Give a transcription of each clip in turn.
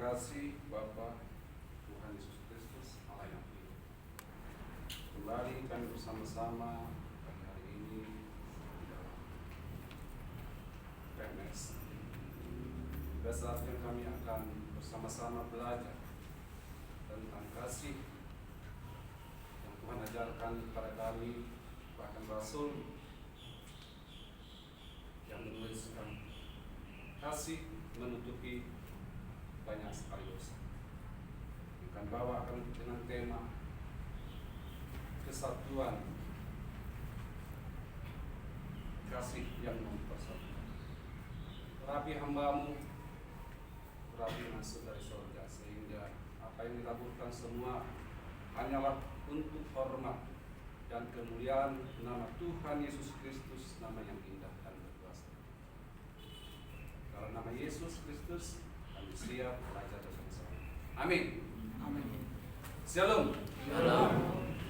kasih Bapa Tuhan Yesus Kristus Allah yang hidup, kembali kami bersama-sama pada hari ini di dalam PMS. Pada saatnya kami akan bersama-sama belajar tentang kasih yang Tuhan ajarkan kepada kami, bahkan Rasul yang menuliskan kasih menutupi banyak sekali dosa. Akan bawakan dengan tema kesatuan, kasih yang mempersatukan. Rapi hambamu, rapi masuk dari surga, sehingga apa yang dilakukan semua hanyalah untuk hormat dan kemuliaan nama Tuhan Yesus Kristus, nama yang indah dan berkuasa. Dalam nama Yesus Kristus kami siap belajar bersama-sama. Amin. Amin. Shalom. Shalom.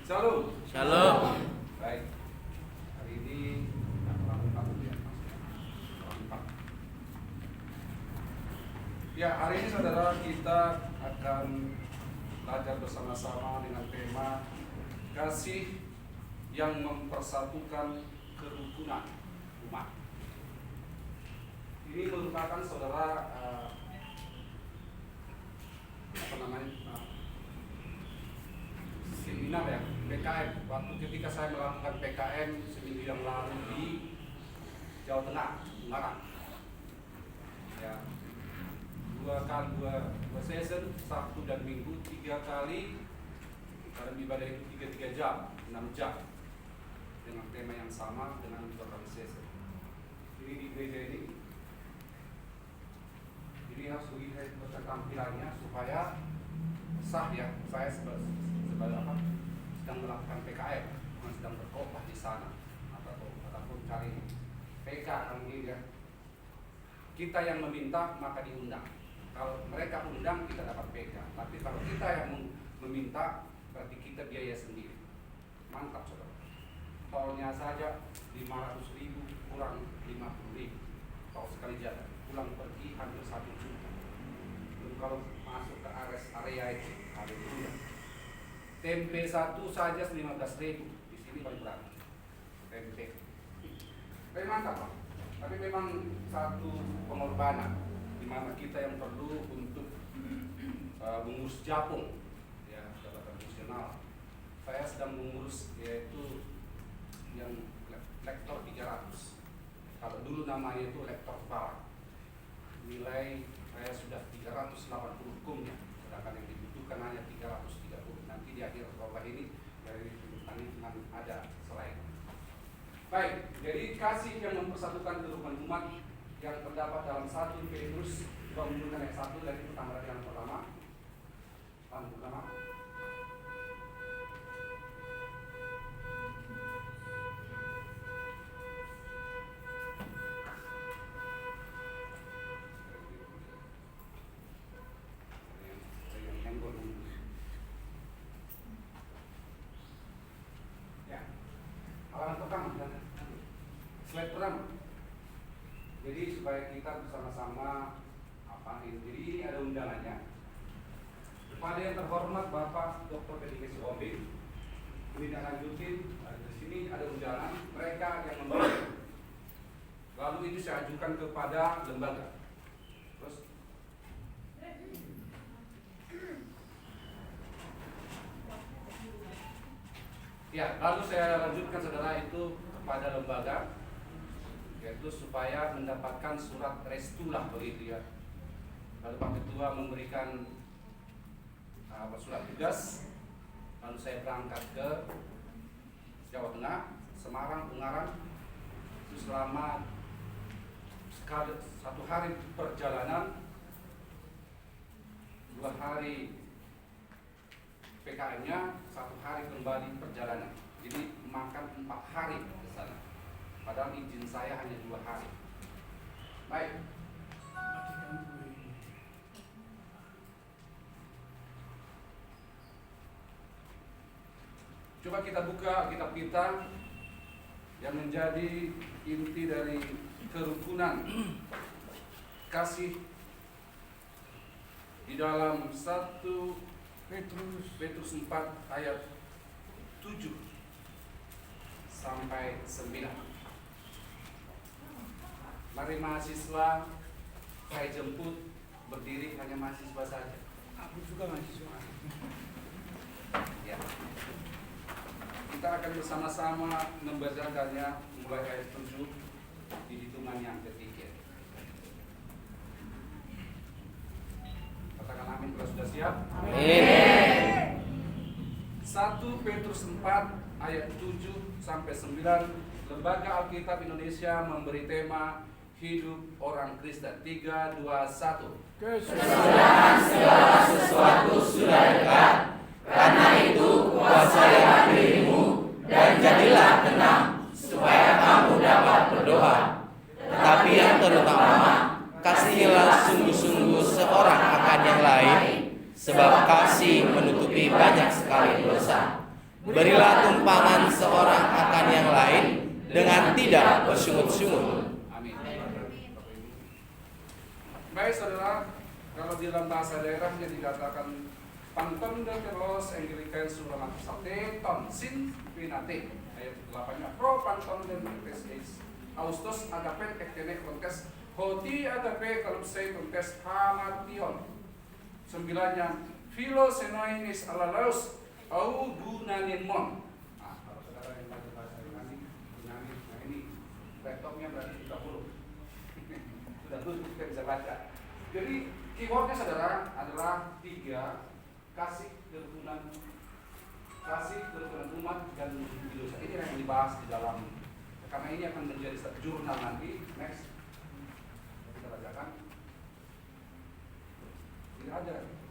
Shalom. Shalom. Baik. Hari ini kurang 4 ya, maksudnya. Kurang 4. Ya, hari ini saudara kita akan belajar bersama-sama dengan tema kasih yang mempersatukan kerukunan umat. Ini merupakan saudara seminar ya, PKM. Waktu ketika saya melakukan PKM seminggu yang lalu di Jawa Tengah, Ungaran. Ya, dua season, Sabtu dan Minggu, 3 kali. Dalam ibadah itu 3 jam, 6 jam, dengan tema yang sama dengan program season. Ini di gereja ini. Jadi harus lihat tampilannya supaya sah ya. Saya sebagai apa? Sedang melakukan PKM, bukan sedang berkhotbah di sana ataupun cari PK kan gitu ya. Kita yang meminta maka diundang. Kalau mereka undang kita dapat PK. Tapi kalau kita yang meminta berarti kita biaya sendiri. Mantap saudara. Tolnya saja 500.000 kurang 50.000. Tol sekali jalan. Pulang pergi hampir 1 juta. Belum kalau masuk ke area itu, haleluya. Tempe satu saja 15.000. Di sini paling berapa? Tempe. Tapi mantap Pak. Tapi memang satu pengorbanan di mana kita yang perlu untuk mengurus japung, ya, jabatan fungsional. Saya sedang mengurus yaitu yang lektor 300. Kalau dulu namanya itu lektor bar. Nilai saya sudah 380 hukumnya, sedangkan yang dibutuhkan hanya 330. Nanti di akhir khotbah ini dari tuntutan ada selain. Baik, jadi kasih yang mempersatukan kerukunan umat yang terdapat dalam 1 Petrus 2 ayat 1 dari pertama yang pertama. Slide pertama. Jadi supaya kita bersama-sama jadi ini ada undangannya. Kepada yang terhormat Bapak Dr. Dedikasi Obi, ini lanjutin. Di sini ada undangan mereka yang membawa. Lalu ini saya ajukan kepada lembaga. Terus ya, lalu saya lanjutkan saudara itu kepada lembaga, yaitu supaya mendapatkan surat restulah begitu ya. Lalu Pak Ketua memberikan surat tugas. Lalu saya berangkat ke Jawa Tengah, Semarang, Ungaran. Itu selama 1 hari perjalanan, 2 hari PKM-nya, 1 hari kembali perjalanan. Jadi makan 4 hari ke sana. Padahal izin saya hanya 2 hari. Baik. Coba kita buka kitab kita yang menjadi inti dari kerukunan kasih di dalam 1 Petrus 4 ayat 7 sampai 9. Mari mahasiswa, saya jemput berdiri, hanya mahasiswa saja. Aku juga mahasiswa. Ya. Kita akan bersama-sama membacakannya mulai ayat 7 di hitungan yang ketiga. Katakan amin kalau sudah siap. Amin. 1 Petrus 4 ayat 7 sampai 9. Lembaga Alkitab Indonesia memberi tema hidup orang Kristen. 3, 2, 1. Kesudahan segala sesuatu sudah dekat. Karena itu kuasailah dirimu dan jadilah tenang, supaya kamu dapat berdoa. Tetapi yang terutama, kasihilah sungguh-sungguh seorang akan yang lain, sebab kasih menutupi banyak sekali dosa. Berilah tumpangan seorang akan yang lain dengan tidak bersungut-sungut. Amin. Baik saudara, kalau di dalam bahasa daerahnya dikatakan Panton de los Anglican Suramak Sate Ton Sin Pinate ayat 8-nya Pro Panton de Tes Austos Agape Ektene Kontes Hoti Agape Kalupsei Kontes Hamation 9-nya Philo Senoinis Alalaus Au Gunanimon. Nah, kalau saudara yang baca bahasa Yunani, nah ini laptopnya berarti kita buruk. Sudah buruk kita bisa baca. Jadi keywordnya saudara adalah 3, kasih kerukunan umat dan dosa. Ini yang dibahas di dalam, karena ini akan menjadi jurnal nanti. Next, kita bacakan. Tidak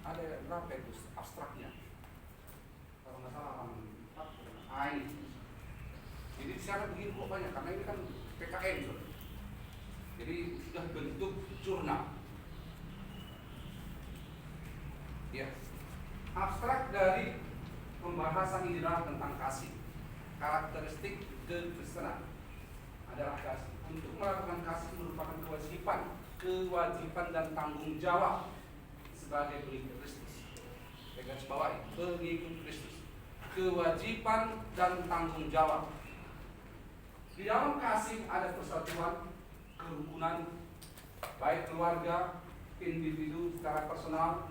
ada berapa itu abstraknya? Kalau nggak salah ini. Jadi di sana begini kok banyak, karena ini kan PKN. Jadi sudah bentuk jurnal. Ya. Abstrak dari pembahasan ini adalah tentang kasih. Karakteristik kekristenan adalah kasih. Untuk melakukan kasih merupakan kewajiban dan tanggung jawab sebagai pengikut Kristus. Garis bawahi, pengikut Kristus. Kewajiban dan tanggung jawab. Di dalam kasih ada persatuan, kerukunan, baik keluarga, individu secara personal,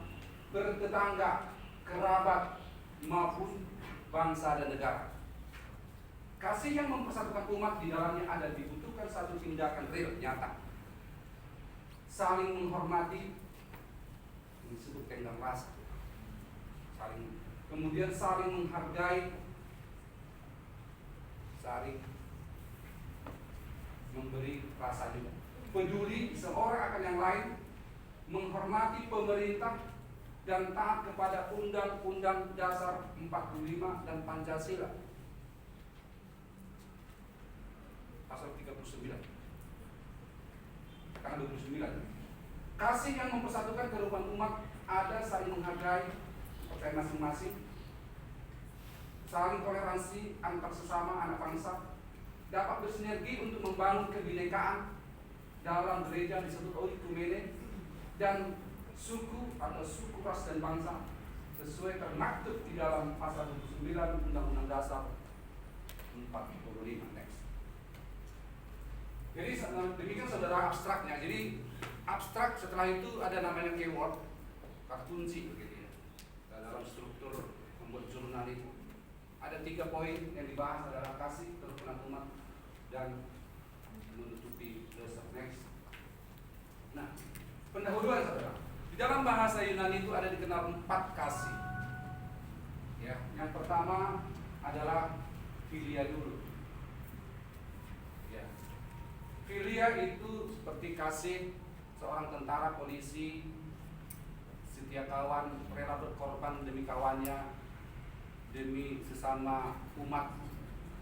bertetangga, kerabat, maupun bangsa dan negara. Kasih yang mempersatukan umat di dalamnya ada dibutuhkan satu tindakan real, nyata. Saling menghormati, ini disebut tenggang rasa. Kemudian saling menghargai, saling memberi rasa juga. Peduli seorang akan yang lain, menghormati pemerintah, dan taat kepada Undang-Undang Dasar 45 dan Pancasila. Pasal 39. Karena 29. Kasih yang mempersatukan kerukunan umat ada saling menghargai percaya masing-masing, saling toleransi antar sesama anak bangsa, dapat bersinergi untuk membangun kebinekaan dalam gereja disebut oikumene, dan suku atau suku ras dan bangsa sesuai termaktub di dalam pasal 29 Undang-Undang Dasar 45. Next. Jadi demikian saudara abstraknya. Jadi abstrak setelah itu ada namanya keyword, kata kunci begitu ya. Dan dalam struktur membuat jurnal itu ada 3 poin yang dibahas adalah kasih, kerukunan umat, dan menutupi dosa. Next. Nah, pendahuluan saudara. Di dalam bahasa Yunani itu ada dikenal 4 kasih. Ya, yang pertama adalah filia dulu. Ya. Filia itu seperti kasih seorang tentara, polisi, setia kawan, rela berkorban demi kawannya, demi sesama umat,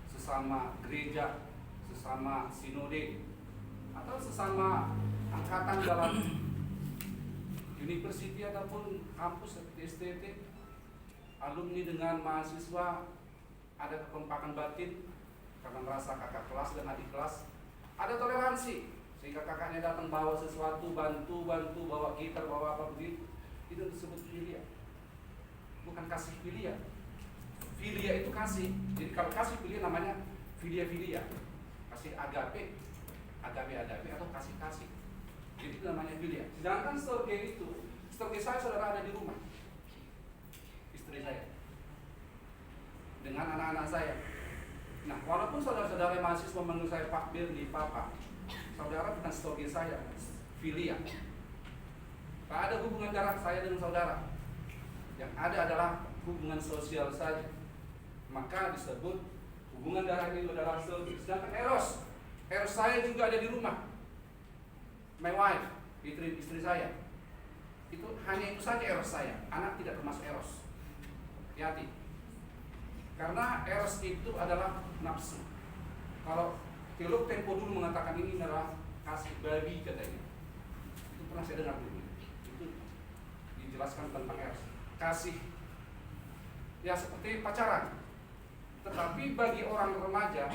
sesama gereja, sesama sinode, atau sesama angkatan dalam university ataupun kampus seperti STT, alumni dengan mahasiswa ada kekompakan batin karena merasa kakak kelas dan adik kelas, ada toleransi sehingga kakaknya datang bawa sesuatu, bantu bawa gitar, bawa apa begitu, Itu disebut filia. Bukan kasih filia. Filia itu kasih. Jadi kalau kasih filia namanya filia. Kasih agape atau kasih. Jadi itu namanya filia. Sedangkan storge itu, storge saya saudara ada di rumah. Istri saya. Dengan anak-anak saya. Nah, walaupun saudara-saudara mahasiswa memanggil saya Pak Birdi, Papa, saudara bukan storge saya, filia. Tak ada hubungan darah saya dengan saudara. Yang ada adalah hubungan sosial saja. Maka disebut hubungan darah itu adalah storge. Sedangkan eros saya juga ada di rumah. My wife, istri saya. Itu hanya itu saja eros saya. Anak tidak termasuk eros. Hati-hati. Karena eros itu adalah nafsu. Kalau teolog tempo dulu mengatakan ini adalah kasih babi katanya. Itu pernah saya dengar dulu. Itu dijelaskan tentang eros. Kasih ya seperti pacaran. Tetapi bagi orang remaja,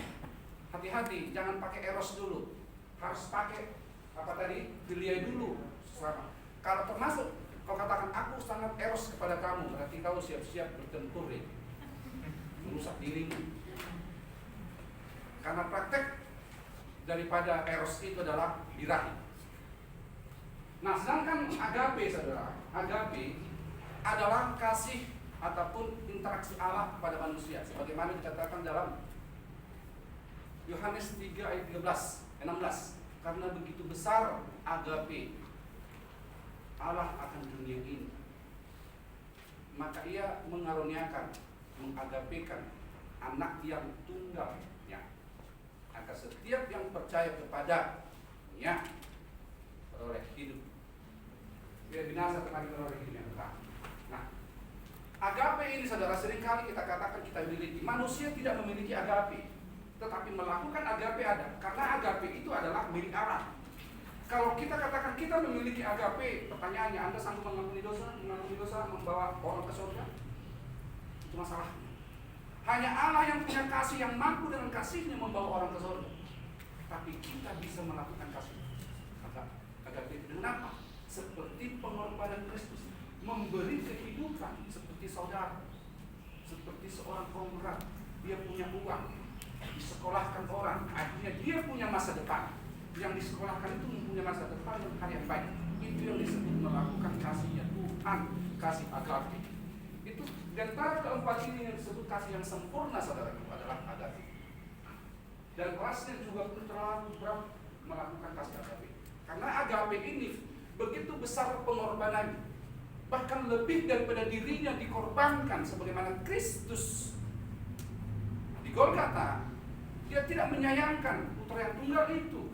hati-hati, jangan pakai eros dulu. Harus pakai apa tadi? Filia dulu. Sama. Kalau termasuk kau katakan aku sangat eros kepada kamu, berarti kau siap-siap bertempur ya. Merusak dirimu. Karena praktek daripada eros itu adalah birahi. Nah, sedangkan agape, saudara, agape adalah kasih ataupun interaksi Allah kepada manusia, sebagaimana dikatakan dalam Yohanes 3 ayat 16. Karena begitu besar agape Allah akan dunia ini, maka Ia mengagapekan anak yang tunggalnya, agar setiap yang percaya kepadanya beroleh hidup. Biar binasa tetapi beroleh hidup yang kekal. Nah, agape ini saudara seringkali kita katakan kita miliki. Manusia tidak memiliki agape, tetapi melakukan agape ada. Karena agape itu adalah milik Allah. Kalau kita katakan kita memiliki agape, pertanyaannya, Anda sanggup mengampuni dosa, membawa orang ke surga? Itu masalahnya. Hanya Allah yang punya kasih, yang mampu dengan kasihnya membawa orang ke surga. Tapi kita bisa melakukan kasih agape itu dengan apa? Seperti pengorbanan Kristus, memberi kehidupan seperti saudara, seperti seorang kongrat. Dia punya uang, disekolahkan orang, akhirnya dia punya masa depan. Yang disekolahkan itu mempunyai masa depan dan hal yang baik. Itu yang disebut melakukan kasihnya Tuhan, kasih agape. Itu di antara keempat ini yang disebut kasih yang sempurna, saudara, itu adalah agape. Dan kelasnya juga pun terlalu berat melakukan kasih agape. Karena agape ini begitu besar pengorbanannya, bahkan lebih daripada dirinya dikorbankan, sebagaimana Kristus di Golgota. Dia tidak menyayangkan putra yang tunggal itu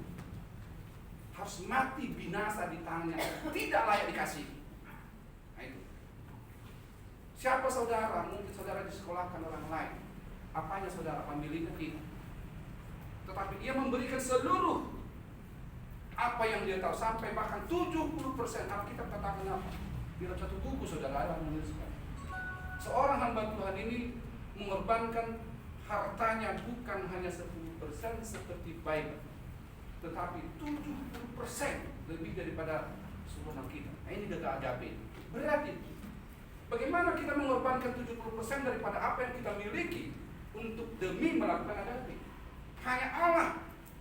harus mati binasa di tangannya, tidak layak dikasih. Nah itu. Siapa saudara? Mungkin saudara disekolahkan orang lain. Apanya saudara? Pemiliknya tidak. Tetapi dia memberikan seluruh apa yang dia tahu, sampai bahkan 70%. Alkitab katakan apa? Di dalam satu buku saudara ada menuliskan. Seorang hamba Tuhan ini mengorbankan hartanya bukan hanya 10% seperti Bible, tetapi 70% lebih daripada seluruh kita. Nah, ini data agape. Berarti bagaimana kita mengorbankan 70% daripada apa yang kita miliki untuk demi melakukan agape? Hanya Allah,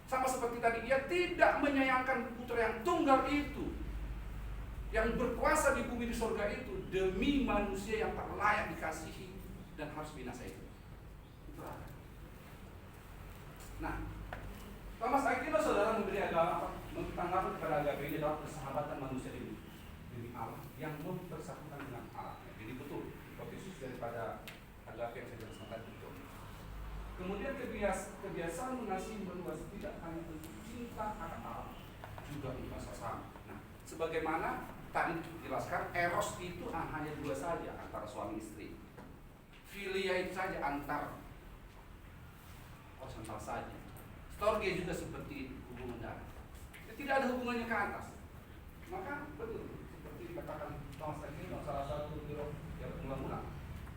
sama seperti tadi, Dia tidak menyayangkan putra yang tunggal itu, yang berkuasa di bumi di surga itu, demi manusia yang tak layak dikasihi dan harus binasa itu. Itu ada. Nah, Thomas Aquinas saudara memberi agama tanggapan kepada agape ini adalah persahabatan manusia ini demi Allah yang mempersatukan dengan Allah. Jadi betul hipotesis daripada agape yang saya jelaskan tadi itu. Kemudian kebiasaan mengasihi meluas tidak hanya untuk cinta akan Allah, juga untuk sesama. Nah, sebagaimana tadi dijelaskan, eros itu hanya dua saja antara suami istri. Filia itu saja antar horizontal saja. Storge juga seperti hubungan darah. Tidak ada hubungannya ke atas. Maka betul seperti dikatakan Thomas Aquinas, salah satu teolog yang mengulang-ulang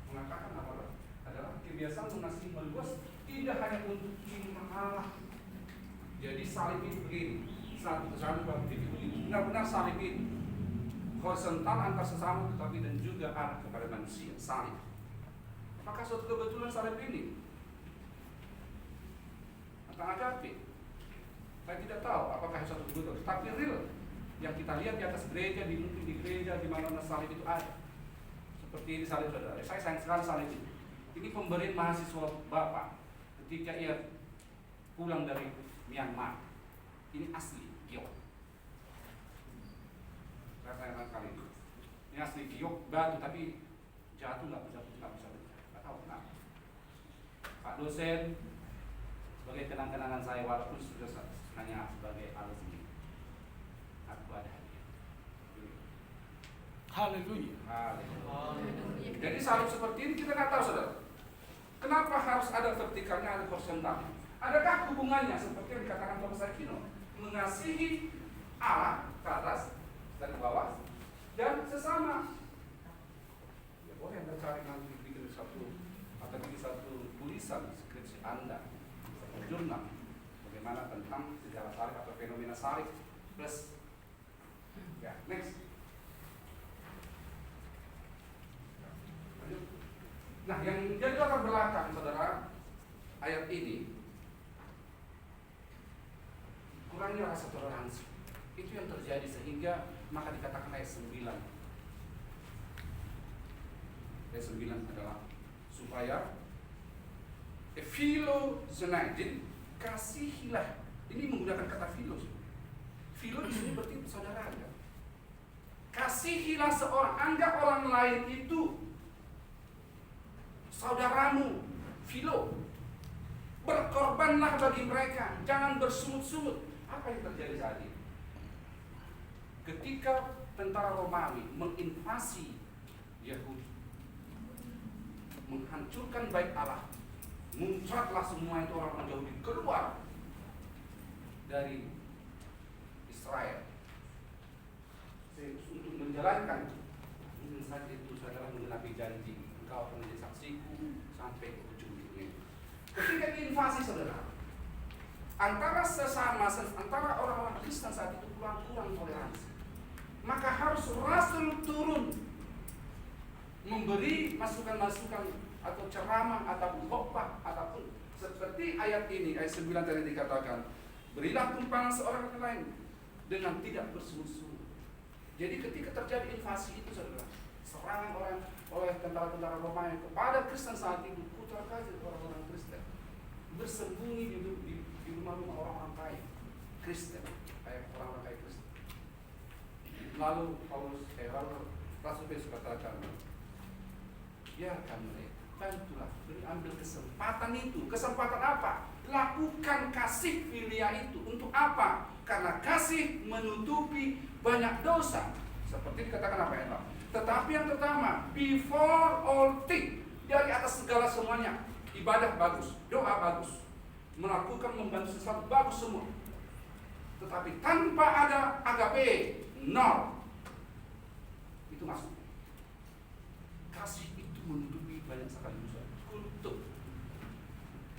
mengatakan apa? Adalah kebiasaan mengasihi meluas tidak hanya untuk cinta Allah. Jadi salib itu begini, satu benar-benar salib itu horizontal antar sesama, tetapi dan juga arah kepada manusia, salib. Apakah suatu kebetulan salib ini? Tentang agape. Saya tidak tahu apakah suatu kebetulan, tapi real yang kita lihat di atas gereja, mungkin di gereja di mana salib itu ada. Seperti ini salib saudara. Saya sayang sekali salib ini. Ini pemberian mahasiswa Bapak ketika ia pulang dari Myanmar. Ini asli giok. Saya sayangkan kali ini. Ini asli giok batu, tapi jatuh nggak bisa, nggak tahu kenapa. Pak dosen, sebagai kenang-kenangan saya walaupun sudah hanya sebagai alat ini, aku ada hadiah. Haleluya. Haleluya. Jadi salib seperti ini kita nggak tahu saudara. Kenapa harus ada vertikalnya, ada horizontalnya? Adakah hubungannya seperti yang dikatakan Thomas Aquino, mengasihi Allah ke atas dan ke bawah dan sesama? Ya boleh Anda cari nanti bikin satu atau bikin satu tulisan skripsi Anda, satu jurnal bagaimana tentang sejarah salib atau fenomena salib plus. Ya, next. Nah, yang menjadi latar belakang saudara ayat ini, kurangnya rasa toleransi. Itu yang terjadi sehingga maka dikatakan ayat 9. Ayat 9 adalah supaya philozenai, jadi kasihilah. Ini menggunakan kata philos. Philo di sini berarti saudara. Kasihilah seorang, anggap orang lain itu saudaramu, philo. Berkorbanlah bagi mereka, jangan bersungut-sungut. Apa yang terjadi saat ini? Ketika tentara Romawi menginvasi Yahudi, menghancurkan bait Allah, muncratlah semua itu orang Yahudi keluar dari Israel untuk menjalankan saat itu saudara mengenapi janji, engkau akan menjadi saksiku sampai ke ujung dunia. Ketika diinvasi saudara, antara sesama, antara orang-orang Kristen saat itu kurang toleransi, maka harus Rasul turun memberi masukan-masukan atau ceramah ataupun khotbah ataupun seperti ayat ini, ayat 9 tadi dikatakan, berilah tumpangan seorang ke lain dengan tidak bersungut-sungut. Jadi ketika terjadi invasi itu saudara, serangan oleh tentara-tentara Romawi kepada Kristen saat itu, putar kasih orang-orang Kristen bersembunyi di rumah-rumah orang-orang kaya Kristen, kayak orang-orang kaya Kristen. Lalu Rasul Petrus katakan, biarkan mereka, bantulah, ambil kesempatan itu. Kesempatan apa? Lakukan kasih filia itu. Untuk apa? Karena kasih menutupi banyak dosa. Seperti dikatakan apa ya? Tetapi yang pertama, before all things, dari atas segala semuanya, ibadah bagus, doa bagus, melakukan membantu sesuatu bagus semua. Tetapi tanpa ada agape, nol. Itu masuk. Kasih itu menutupi banyak sekali dosa. Kutuk.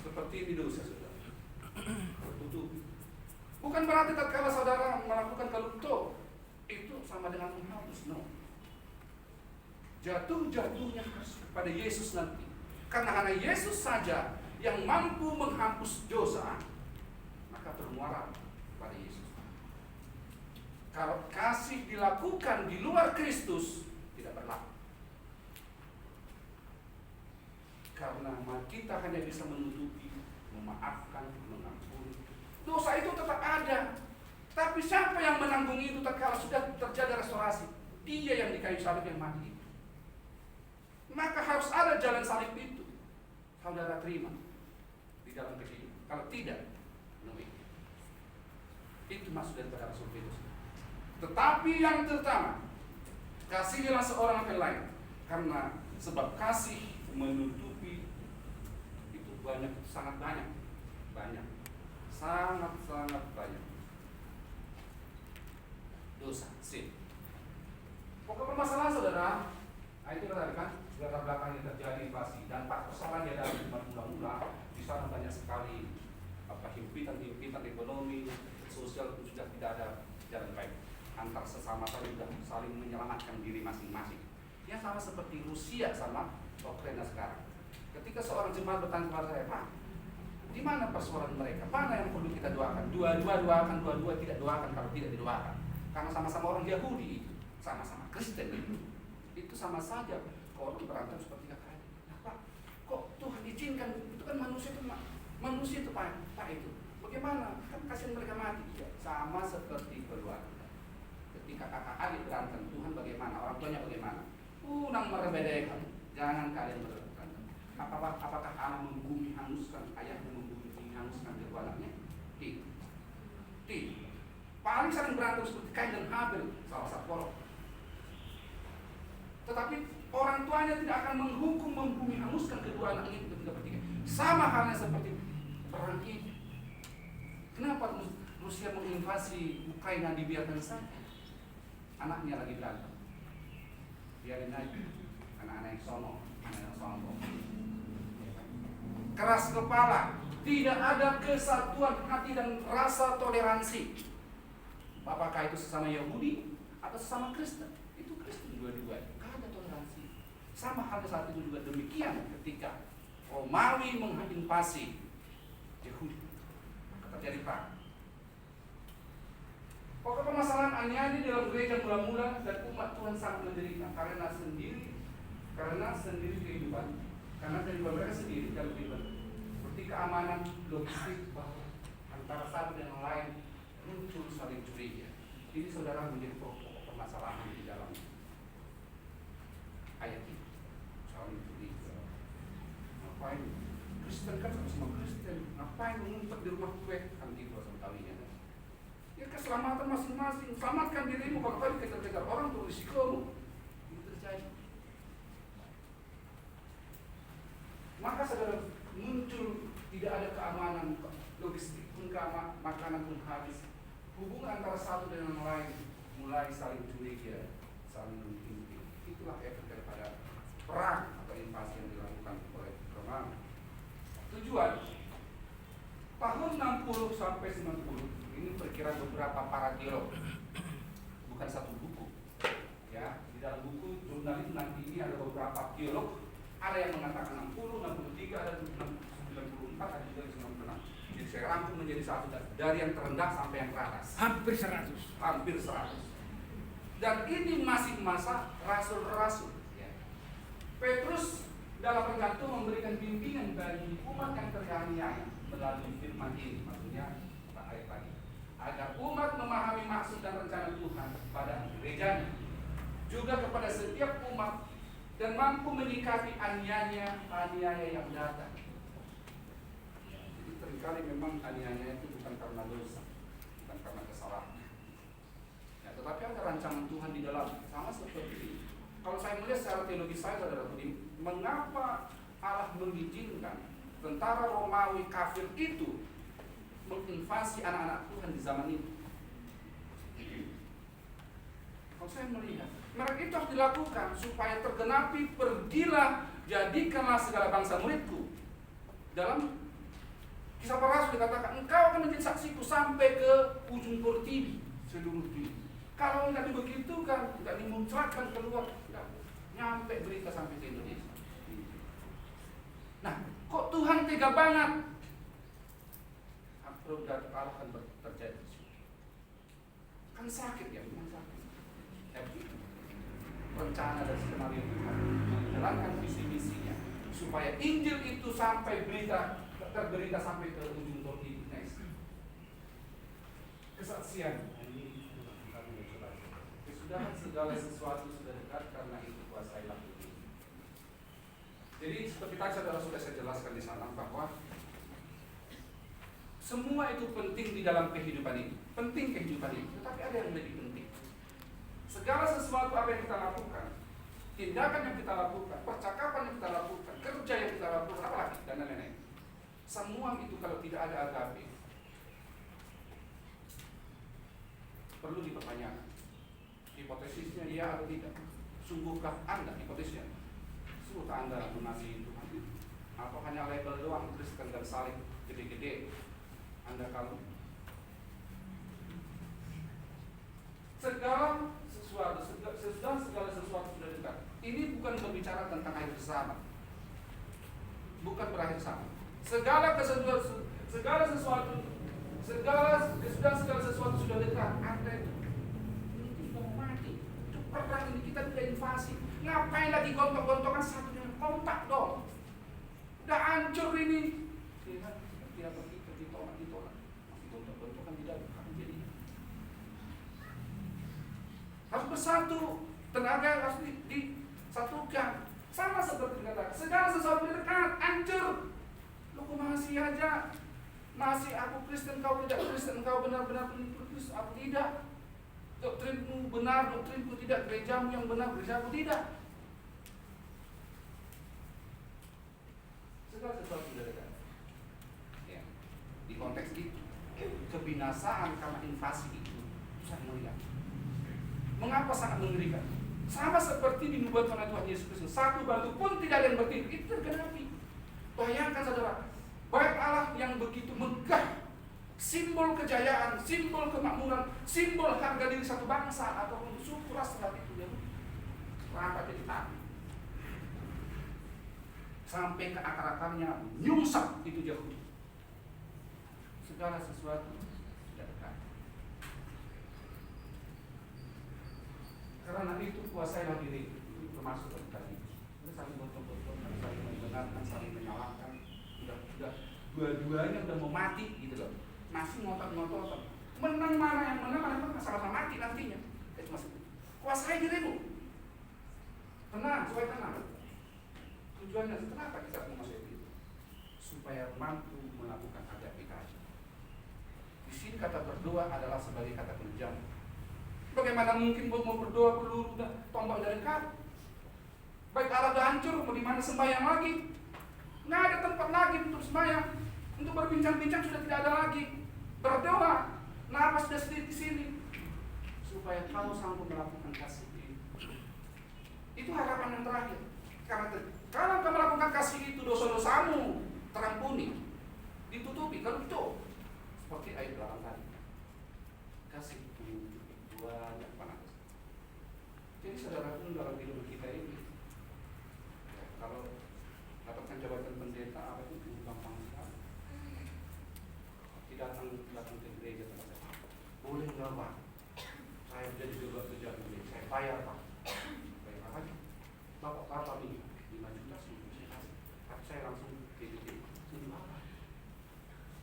Seperti ini dosa saudara. Kutuk. Bukan berarti tatkala saudara melakukan kalupto itu sama dengan menghapus, no. Jatuhnya harus kepada Yesus nanti. Karena hanya Yesus saja yang mampu menghapus dosa, maka bermuara kepada Yesus. Kalau kasih dilakukan di luar Kristus, tidak berlaku. Karena kita hanya bisa menutupi, memaafkan, mengampuni. Dosa itu tetap ada. Tapi siapa yang menanggung itu tatkala sudah terjadi restorasi? Dia yang di kayu salib yang mati. Maka harus ada jalan salib itu. Saudara terima di dalam kehidupan. Kalau tidak, no way. Itu masuk daripada Rasul Petrus. Tetapi yang pertama, kasihilah seorang akan lain. Karena sebab kasih menutupi itu banyak, sangat banyak. Sangat banyak dosa, sin. Pokok permasalahan saudara, itu tadi kan latar belakang yang terjadi invasi dan persoalan dia dari mula-mula di sana banyak sekali himpitan ekonomi, sosial itu sudah tidak ada jalan baik. antar sesama saling menyelamatkan diri masing-masing. Ya sama seperti Rusia sama Ukraina sekarang. Ketika seorang jemaat bertanya kepada saya, Pak, di mana persoalan mereka? Mana yang perlu kita doakan? Dua-dua doakan, dua-dua tidak doakan kalau tidak didoakan. Karena sama-sama orang Yahudi itu, sama-sama Kristen itu sama saja. Kalau orang berantem seperti kakak, nah, Pak, kok Tuhan izinkan? Itu kan manusia itu Pak itu. Bagaimana? Kan kasihan mereka mati. Ya, sama seperti keluarga. Ketika kakak adik berantem, Tuhan bagaimana? Orang tuanya bagaimana? Nang merebedaikan. Jangan kalian berantem. Apakah anak membumi hanguskan ayahnya, membumi hanguskan kedua anaknya? Tidak. Paling sering berantem seperti Kain dan Habel, salah satu orang. Tetapi orang tuanya tidak akan menghukum membumi hanguskan kedua anaknya itu ketika bertikai. Sama halnya seperti perang ini. Kenapa Rusia menginvasi Ukraina dibiarkan saja? Anaknya lagi berantem. Biarin aja. Anak-anak yang sombong, anak yang sombong. Keras kepala, tidak ada kesatuan hati dan rasa toleransi. Apakah itu sesama Yahudi atau sesama Kristen? Itu Kristen dua-duanya. Gak ada toleransi. Sama halnya saat itu juga demikian ketika Romawi menginvasi Yahudi. Terjadi perang. Pokok permasalahan aniaya dalam gereja mula-mula dan umat Tuhan sangat menderita karena sendiri kehidupan, karena kehidupan mereka sendiri dalam kehidupan. Seperti keamanan logistik bahwa antara satu dan yang lain muncul saling curiga. Ini saudara menjadi pokok permasalahan di dalam ayat ini. Saling curiga. Ngapain? Kristen kan sama Kristen. Ngapain mengumpet di rumah gue? Kan gitu asal tawinya. Ya keselamatan masing-masing. Selamatkan dirimu kalau kau dikejar-kejar orang tuh risikomu. Itu terjadi. Maka saudara muncul tidak ada keamanan logistik pun makanan pun habis. Hubungan antara satu dengan yang lain mulai saling curiga, saling mengintai. Itulah efek daripada perang atau invasi yang dilakukan oleh Romawi. Tujuan tahun 60 sampai 90 ini perkiraan beberapa para teolog, bukan satu buku. Ya, di dalam buku jurnal itu nanti ini ada beberapa teolog. Ada yang mengatakan 60, 63, ada 94, ada juga 96. Jadi saya rangkum menjadi satu dari yang terendah sampai yang teratas. Hampir 100. Hampir 100. Dan ini masih masa rasul-rasul. Ya. Petrus dalam pergantung memberikan bimbingan bagi umat yang terganiaya melalui firman ini. Maksudnya ayat lagi. Agar umat memahami maksud dan rencana Tuhan pada gerejanya. Juga kepada setiap umat dan mampu menyikapi aniaya yang datang. Jadi seringkali memang aniaya itu bukan karena dosa, bukan karena kesalahan. Ya, tetapi ada rancangan Tuhan di dalam. Sama seperti ini. Kalau saya melihat secara teologi saya, saudara Budi, mengapa Allah mengizinkan tentara Romawi kafir itu menginvasi anak-anak Tuhan di zaman ini? Kalau saya melihat mereka itu harus dilakukan supaya tergenapi, pergilah, jadikanlah segala bangsa muridku. Dalam Kisah Para Rasul dikatakan, engkau akan menjadi saksiku sampai ke ujung Pertiwi, seluruh dunia. Kalau tidak begitu kan, tidak dimuncratkan keluar, tidak nyampe berita sampai ke Indonesia. Nah, kok Tuhan tega banget? Produk Allah akan terjadi. Kan sakit ya, memang sakit. Tapi rencana dan skenario Tuhan menjalankan visi-misinya supaya Injil itu sampai terberita sampai ke ujung Turki. Next. Kesaksian ini kesudahan segala sesuatu sudah dekat karena itu kuasailah itu. Jadi seperti tadi saudara sudah saya jelaskan di sana bahwa semua itu penting di dalam kehidupan ini, penting kehidupan ini. Tetapi ada yang lebih penting. Segala sesuatu apa yang kita lakukan, tindakan yang kita lakukan, percakapan yang kita lakukan, kerja yang kita lakukan, apa lagi dan lain-lain. Semua itu kalau tidak ada agape, perlu dipertanyakan. Hipotesisnya iya atau tidak? Sungguhkah Anda hipotesisnya? Sungguhkah Anda mengasihi Tuhan? Atau hanya label doang, Kristen dan salib gede-gede? Anda kalau segala akan akhir zaman. Bukan berakhir zaman. Segala sesuatu sudah dekat. Anda itu sudah mau mati. Itu perang ini kita tidak invasi. Ngapain lagi gontok-gontokan satu dengan kompak dong? Udah hancur ini. Lihat, dia begitu ditolak. Masih gontok-gontokan tidak akan jadi. Harus bersatu, tenaga harus disatukan. Sama seperti kata, segala sesuatu dekat, hancur. Lu kok masih aja, masih aku Kristen, kau tidak Kristen, kau benar-benar pengikut Kristus, aku tidak. Doktrinmu benar, doktrinku tidak, gerejamu yang benar, gerejaku tidak. Segala sesuatu sudah dekat. Ya. Di konteks itu, kebinasaan karena invasi itu sangat melihat. Mengapa sangat mengerikan? Sama seperti dinubuatkan oleh Tuhan Yesus Kristus, satu batu pun tidak ada yang berdiri, itu tergenapi. Bayangkan saudara, Bait Allah yang begitu megah, simbol kejayaan, simbol kemakmuran, simbol harga diri satu bangsa atau suku ras saat itu ya, terangkat jadi tanah. Sampai ke akar-akarnya nyungsap itu Yahudi. Segala sesuatu sudah dekat. Karena itu kuasailah diri, itu termasuk tadi. Kita saling botol-botol, saling membenarkan, saling menyalahkan. Udah dua-duanya udah mau mati gitu loh. Masih ngotot-ngotot. Menang mana yang menang sama-sama mati nantinya. Itu maksudnya. Kuasai dirimu. Tenang, supaya tenang. Tujuannya kenapa kita menguasai diri? Supaya mampu melakukan agak PKI. Di sini kata berdoa adalah sebagai kata penunjang. Bagaimana mungkin mau berdoa perlu tombak dari kau? Baik Allah udah hancur, mau di mana sembahyang lagi? Nggak ada tempat lagi untuk sembahyang. Untuk berbincang-bincang sudah tidak ada lagi. Berdoa, napas sudah sedikit di sini. Supaya kau sanggup melakukan kasih itu. Itu harapan yang terakhir. Karena kalau kau melakukan kasih itu, dosa-dosamu terampuni, ditutupi. Kalau itu seperti ayat belakang tadi, kasih banyak panas. Jadi saudara pun dalam hidup kita ini, ya, kalau dapatkan jabatan pendeta apa itu gampang sekali. Datang ke gereja boleh nggak Pak? Saya jadi pejabat gereja, saya bayar Pak. Bayar apa? Bapak nih 5 juta saya kasih. Tapi saya langsung PDP. Untuk apa?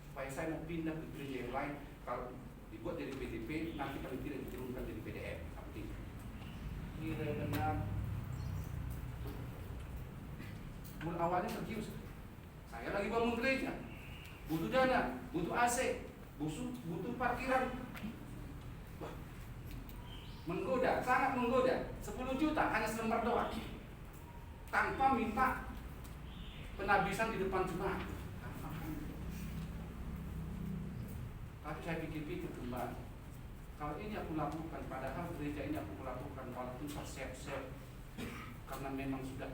Supaya saya mau pindah ke gereja yang lain. Kalau dibuat dari PDP, nanti kami tidak diturunkan jadi PDF. Artinya ini benar. Mulai awalnya tergius. Saya lagi bangun gereja, butuh dana, butuh AC, butuh parkiran. Wah, menggoda, sangat menggoda. 10 juta hanya selembar doang, tanpa minta penabisan di depan jemaat. Tapi saya pikir-pikir kembali, kalau ini aku lakukan, padahal gereja ini aku lakukan walaupun siap-siap, karena memang sudah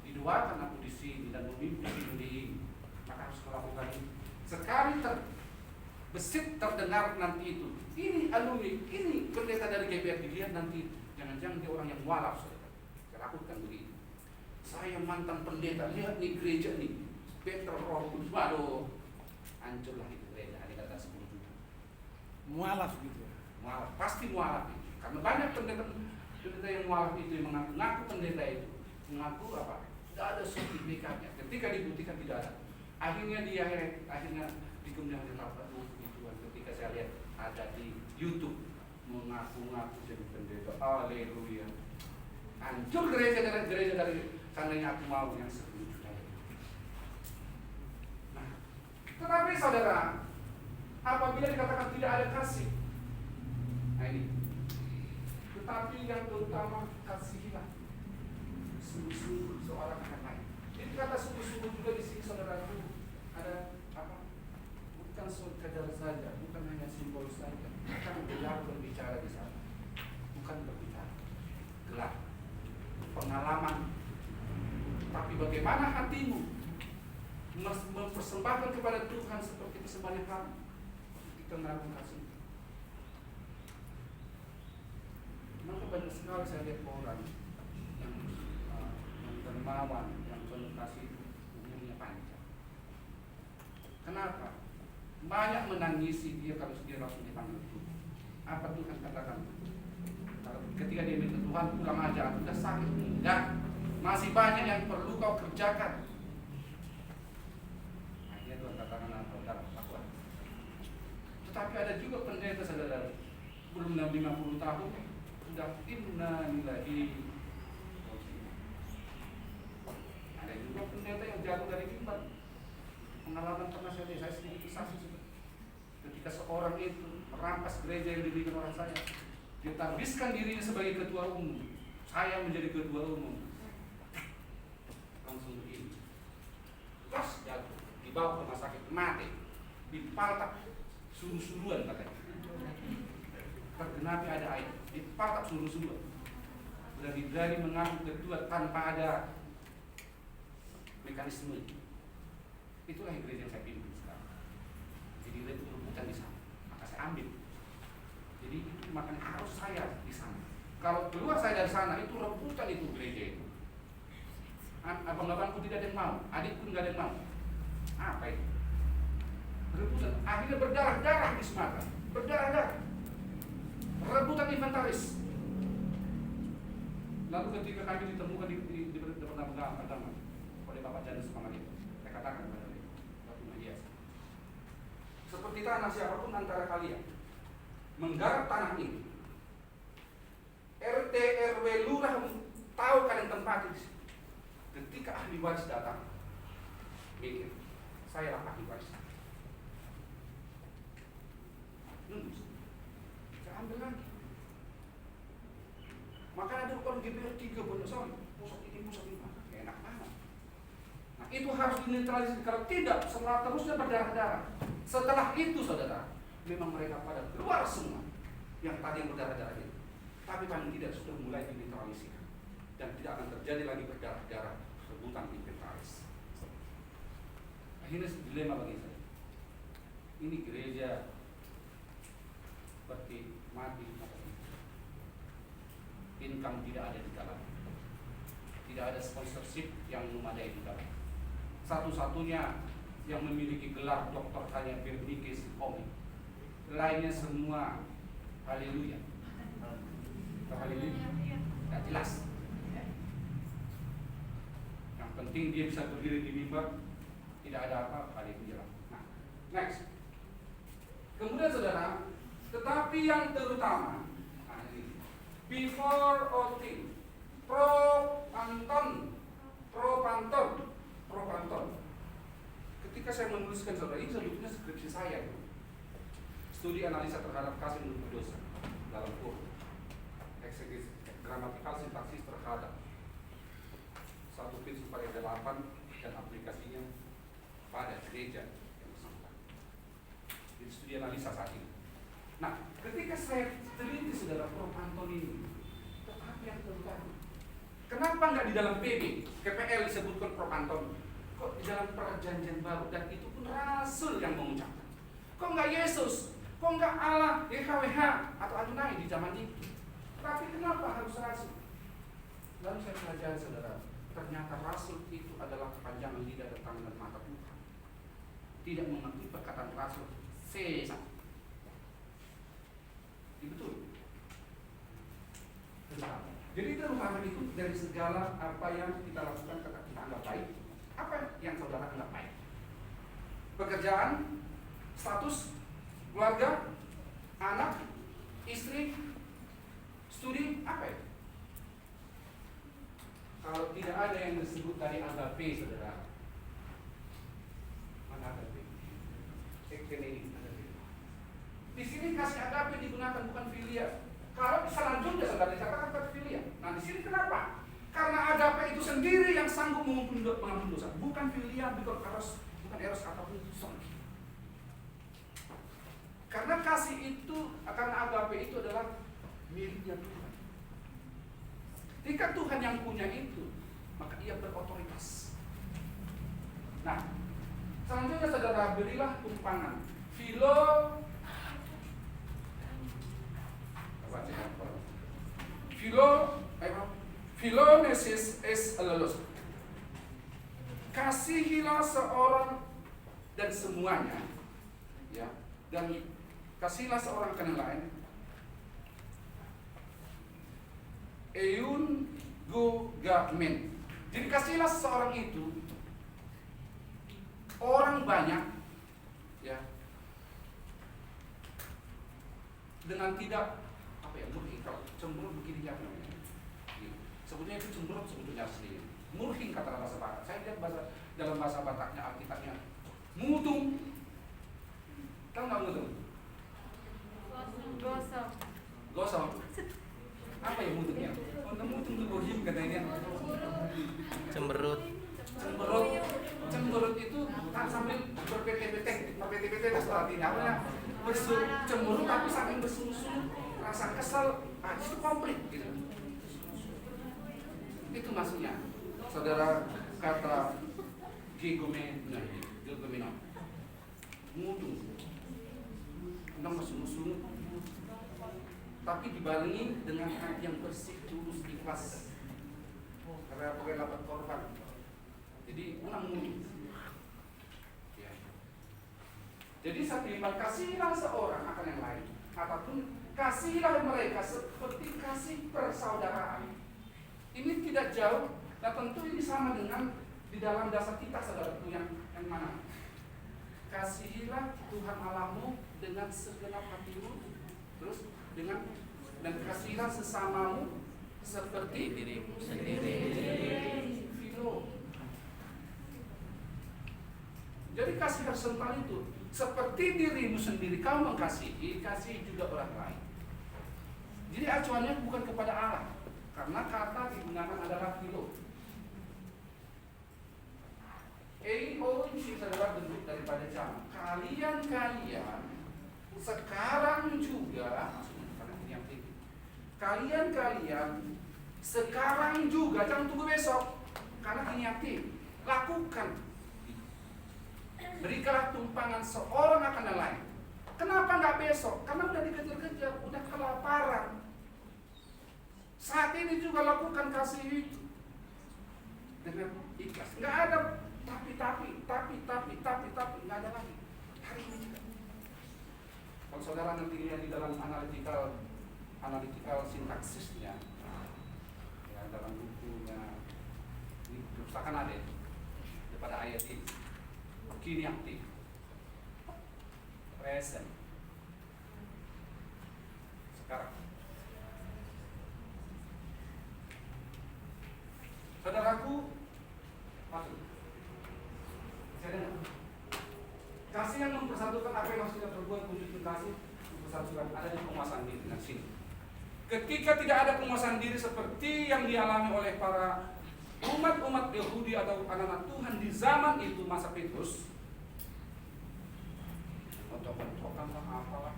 didoakan aku di sini dan memimpin ini, maka harus melakukan ini. Sekali besit terdengar nanti itu, ini alumni, ini pendeta dari GBR, dilihat nanti, jangan-jangan dia orang yang mualaf. Saya lakukan begitu. Saya mantan pendeta, lihat nih gereja nih, Peter Roh Kudus, waduh, hancurlah itu gereja, ada kata 10 juta. Mualaf gitu. Mualaf, pasti mualaf itu. Karena banyak pendeta yang mualaf itu yang mengaku pendeta itu, mengaku apa? Tidak ada sertifikatnya. Ketika dibuktikan tidak ada. Akhirnya di kemudian ditambah begituan. Ketika saya lihat ada di YouTube mengaku-ngaku jadi pendeta, haleluya. Hancur gereja dari seandainya aku mau yang 10 juta. Nah, tetapi saudara, apabila dikatakan tidak ada kasih, nah ini, tetapi yang terutama kasihilah sungguh-sungguh seorang akan lain. Jadi kata sungguh-sungguh juga di sini saudaraku ada apa? Bukan sekadar saja, bukan hanya simbol saja, bukan gelar berbicara di sana, bukan berbicara, gelar, pengalaman. Tapi bagaimana hatimu mempersembahkan kepada Tuhan seperti persembahan kamu kita menaruh kasih. Maka banyak sekali saya lihat orang yang dermawan, yang penuh kasih, umurnya panjang. Kenapa? Banyak menangisi dia kalau dia langsung dipanggil Tuhan. Apa Tuhan katakan? Ketika dia minta Tuhan pulang aja, sudah sakit enggak? Masih banyak yang perlu kau kerjakan. Akhirnya Tuhan katakan apa? Udah lakukan. Tetapi ada juga pendeta saudara, belum 50 tahun sudah innalillahi. Ada juga pendeta yang jatuh dari mimbar. Pengalaman pernah saya sendiri saksi juga. Ketika seorang itu merampas gereja yang didirikan orang saya, dia tabiskan dirinya sebagai ketua umum. Saya menjadi ketua umum. Langsung begini. Terus jatuh, dibawa ke rumah sakit, mati, dipaltak suruh-suruhan katanya. Tergenapi ada air, dipaltak suruh-suruhan. Berani-berani mengaku ketua tanpa ada mekanisme. Itulah yang gereja yang saya pimpin sekarang. Jadi itu bukan di sana, maka saya ambil. Jadi itu makanya harus saya di sana. Kalau keluar saya dari sana itu rebutan itu gereja itu. Abang-abangku tidak ada yang mau, adikku tidak ada yang mau. Apa itu? Rebutan, akhirnya berdarah-darah di Sumatera, berdarah-darah. Rebutan inventaris. Lalu ketika kami ditemukan di depan agama oleh Bapak Janus Pamalit, saya katakan kepada dia, Bapak Mahias, seperti tanah siapapun antara kalian menggarap tanah ini, RT RW lurah tahu kalian tempatnya di situ. Ketika ahli waris datang, mikir, saya lah ahli waris. Saya ambil lagi. Maka ada orang GBR 3 Bonosari, pusat ini, enak banget. Nah itu harus dinetralisir. Kalau tidak, setelah terusnya berdarah-darah. Setelah itu saudara, memang mereka pada keluar semua yang tadi yang berdarah-darah itu. Tapi paling tidak sudah mulai dinetralisir dan tidak akan terjadi lagi berdarah-darah rebutan inventaris. Akhirnya dilema bagi saya. Ini gereja seperti mati, income tidak ada di dalam, tidak ada sponsorship yang memadai di dalam. Satu-satunya yang memiliki gelar doktor hanya Bernike Sikomi, lainnya semua haleluya. Haleluya, tidak jelas. Yang penting dia bisa berdiri di mimbar, tidak ada apa, haleluya. Nah, next. Kemudian saudara, tetapi yang terutama, before all things, pro panton. Ketika saya menuliskan saudara, ini sebetulnya skripsi saya, studi analisa terhadap kasih menurut dosa dalam Quran, eksegesis gramatikal sintaksis terhadap 1 Korintus 4:8 dan aplikasinya pada gereja yang bersangkutan. Jadi studi analisa saat ini. Nah, ketika saya teliti saudara Prof. Anton ini, tetapi yang terutama, kenapa nggak di dalam PB, KPL disebutkan Prof. Anton? Kok di dalam perjanjian baru, dan itu pun Rasul yang mengucapkan? Kok nggak Yesus? Kok nggak Allah, YHWH, atau Adonai di zaman itu? Tapi kenapa harus Rasul? Lalu saya pelajari saudara, ternyata Rasul itu adalah kepanjangan lidah dan tangan dan mata Tuhan. Tidak mengerti perkataan Rasul sesat. Betul. Jadi terutama itu dari segala apa yang kita lakukan kita anggap baik. Apa yang saudara anggap baik? Pekerjaan, status, keluarga, anak, istri, studi, apa itu? Kalau tidak ada yang disebut tadi agape, saudara, mana agape? Ini. Di sini kasih agape digunakan bukan filia. Kalau selanjutnya saudara dikatakan filia. Nah di sini kenapa? Karena agape itu sendiri yang sanggup mengampuni dosa, bukan filia, bukan eros apapun itu. Karena kasih itu, karena agape itu adalah miliknya Tuhan. Jika Tuhan yang punya itu, maka ia berotoritas. Nah, selanjutnya saudara berilah tumpangan. Philonesis es alelos. kasihilah seorang dan semuanya, ya, dan kasihilah seorang akan yang lain. Eun go gamen. Jadi kasihilah seseorang itu, orang banyak, ya, dengan tidak murhi. Kalau cemberut begini ya namanya. Sebetulnya itu cemberut sebetulnya aslinya. Murhi kata bahasa Batak. Saya lihat dalam bahasa Bataknya, Alkitabnya, mutung. Tahu nggak mutung? Gosong. Gosong. Apa ya mutungnya? Untuk mutung itu bohim katanya. Cemberut. Cemberut itu sambil berpete-pete itu artinya apa ya? Cemberut tapi sambil bersungut-sungut, rasa kesal, itu komplit gitu. Itu maksudnya. Saudara, kata gigomena, mutung, tentang bersungut-sungut, tapi dibarengi dengan hati yang bersih, tulus, ikhlas. Karena pakai lapat korban. Jadi ulang mulut. Ya. Jadi saya bilang kasihilah seorang akan yang lain, ataupun kasihilah mereka seperti kasih persaudaraan. Ini tidak jauh, dan tentu ini sama dengan di dalam dasar kita, saudaraku, yang mana? Kasihilah Tuhan Allahmu dengan segenap hatimu, terus dan kasihilah sesamamu seperti dirimu sendiri. Filo. Jadi kasih horizontal itu seperti dirimu sendiri kau mengasihi, kasih juga orang lain. Jadi acuannya bukan kepada Allah, karena kata digunakan adalah filo. Ini adalah bentuk daripada jam. Kalian sekarang juga, kalian sekarang juga, jangan tunggu besok, karena ini lakukan. Berikanlah tumpangan seorang akan yang lain. Kenapa nggak besok? Karena udah dikejar-kejar, udah kelaparan. Saat ini juga lakukan kasih itu dengan ikhlas. Nggak ada tapi nggak ada lagi. Hari ini juga. Kalau saudara nanti lihat di dalam analytical sintaksisnya, ya, dalam bukunya ini perpustakaan ada daripada ayat ini. Kini aktif, present, sekarang. Saudaraku, masuk. Saya dengar. Kasih yang mempersatukan apa yang sudah berbuat wujud kasih mempersatukan ada di penguasaan diri dengan sini. Ketika tidak ada penguasaan diri seperti yang dialami oleh para umat-umat Yahudi atau anak-anak Tuhan di zaman itu, masa Petrus, contoh-contohkan lah apalah,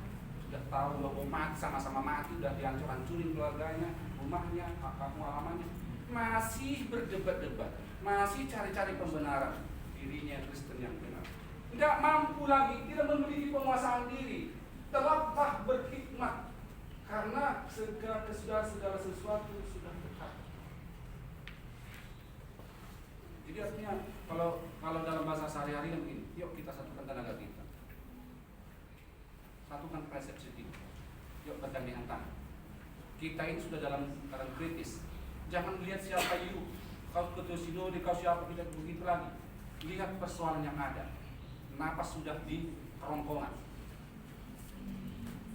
sudah tahu bahwa mati, sama-sama mati, sudah dihancur-hancurin keluarganya, rumahnya, kampung halamannya, masih berdebat-debat, masih cari-cari pembenaran dirinya Kristen yang benar, tidak mampu lagi, tidak memiliki penguasaan diri, telah berhikmat karena segala sesuatu sudah dekat. Jadi artinya kalau dalam bahasa sehari-hari begini, yuk kita satukan tenaga kita, satukan persepsi kita, yuk bergandengan tangan. Kita ini sudah dalam keadaan kritis. Jangan lihat siapa kau ketua sinode, kau siapa, tidak begitu lagi. Lihat persoalan yang ada. Napas sudah di kerongkongan,